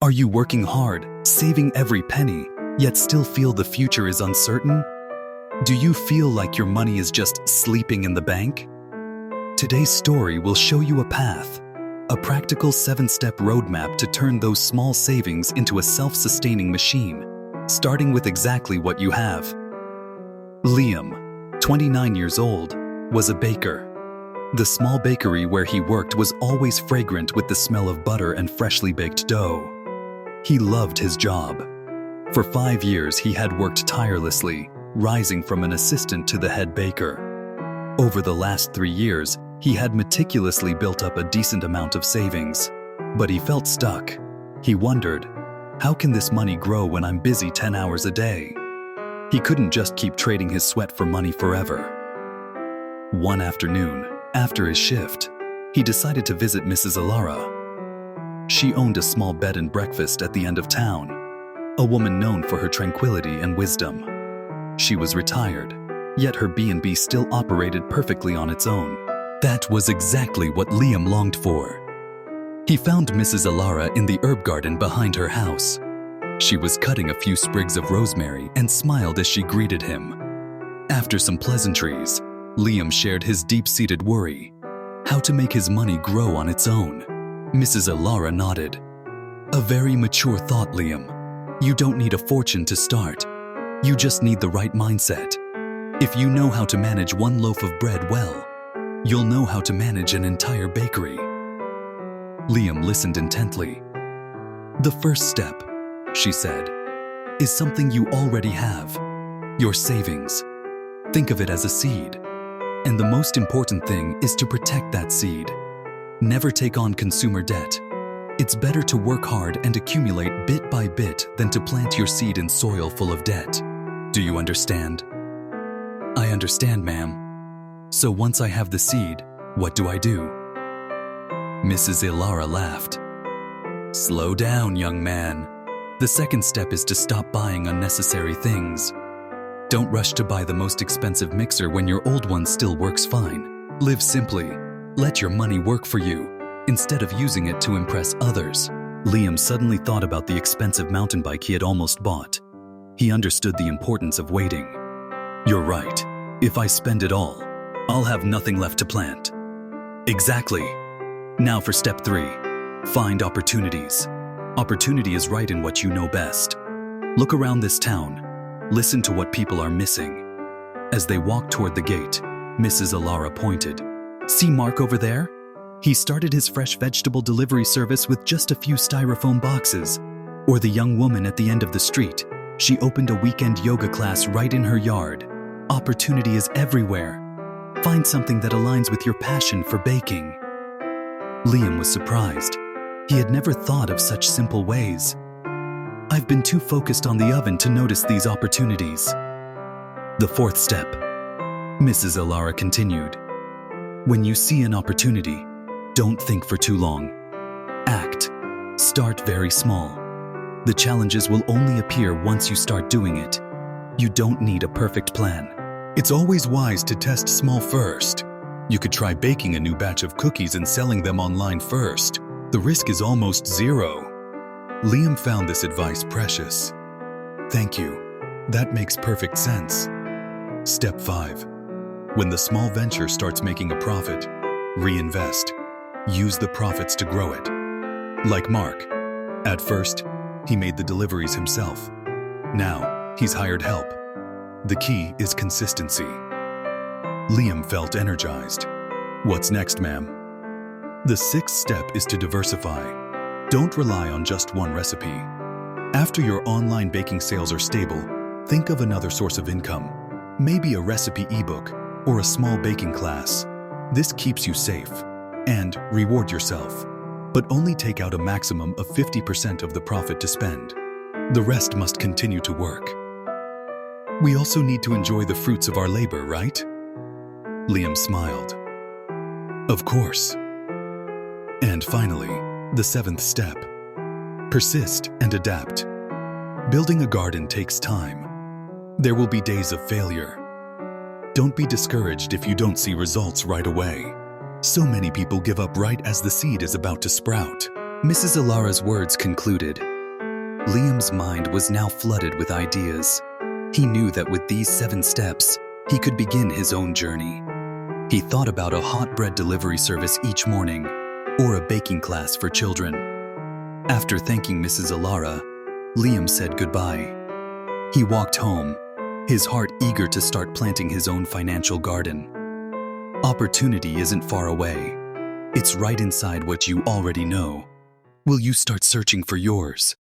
Are you working hard, saving every penny, yet still feel the future is uncertain? Do you feel like your money is just sleeping in the bank? Today's story will show you a path, a practical 7-step roadmap to turn those small savings into a self-sustaining machine, starting with exactly what you have. Liam, 29 years old, was a baker. The small bakery where he worked was always fragrant with the smell of butter and freshly baked dough. He loved his job. For 5 years, he had worked tirelessly, rising from an assistant to the head baker. Over the last 3 years, he had meticulously built up a decent amount of savings. But he felt stuck. He wondered, how can this money grow when I'm busy 10 hours a day? He couldn't just keep trading his sweat for money forever. One afternoon, after his shift, he decided to visit Mrs. Elara. She owned a small bed and breakfast at the end of town, a woman known for her tranquility and wisdom. She was retired, yet her B&B still operated perfectly on its own. That was exactly what Liam longed for. He found Mrs. Elara in the herb garden behind her house. She was cutting a few sprigs of rosemary and smiled as she greeted him. After some pleasantries, Liam shared his deep-seated worry, how to make his money grow on its own. Mrs. Elara nodded. A very mature thought, Liam. You don't need a fortune to start. You just need the right mindset. If you know how to manage one loaf of bread well, you'll know how to manage an entire bakery. Liam listened intently. The first step, she said, is something you already have, your savings. Think of it as a seed. And the most important thing is to protect that seed. Never take on consumer debt. It's better to work hard and accumulate bit by bit than to plant your seed in soil full of debt. Do you understand? I understand, ma'am. So once I have the seed, what do I do? Mrs. Elara laughed. Slow down, young man. The second step is to stop buying unnecessary things. Don't rush to buy the most expensive mixer when your old one still works fine. Live simply. Let your money work for you, instead of using it to impress others. Liam suddenly thought about the expensive mountain bike he had almost bought. He understood the importance of waiting. You're right. If I spend it all, I'll have nothing left to plant. Exactly. Now for step 3. Find opportunities. Opportunity is right in what you know best. Look around this town. Listen to what people are missing. As they walked toward the gate, Mrs. Elara pointed. See Mark over there? He started his fresh vegetable delivery service with just a few styrofoam boxes. Or the young woman at the end of the street. She opened a weekend yoga class right in her yard. Opportunity is everywhere. Find something that aligns with your passion for baking. Liam was surprised. He had never thought of such simple ways. I've been too focused on the oven to notice these opportunities. The fourth step, Mrs. Elara continued. When you see an opportunity, don't think for too long. Act. Start very small. The challenges will only appear once you start doing it. You don't need a perfect plan. It's always wise to test small first. You could try baking a new batch of cookies and selling them online first. The risk is almost zero. Liam found this advice precious. Thank you. That makes perfect sense. Step 5. When the small venture starts making a profit, reinvest. Use the profits to grow it. Like Mark. At first, he made the deliveries himself. Now, he's hired help. The key is consistency. Liam felt energized. What's next, ma'am? The 6th step is to diversify. Don't rely on just one recipe. After your online baking sales are stable, think of another source of income. Maybe a recipe ebook or a small baking class. This keeps you safe. And reward yourself. But only take out a maximum of 50% of the profit to spend. The rest must continue to work. We also need to enjoy the fruits of our labor, right? Liam smiled. Of course. And finally, the 7th step. Persist and adapt. Building a garden takes time. There will be days of failure. Don't be discouraged if you don't see results right away. So many people give up right as the seed is about to sprout. Mrs. Elara's words concluded. Liam's mind was now flooded with ideas. He knew that with these 7 steps, he could begin his own journey. He thought about a hot bread delivery service each morning, or a baking class for children. After thanking Mrs. Elara, Liam said goodbye. He walked home, his heart eager to start planting his own financial garden. Opportunity isn't far away. It's right inside what you already know. Will you start searching for yours?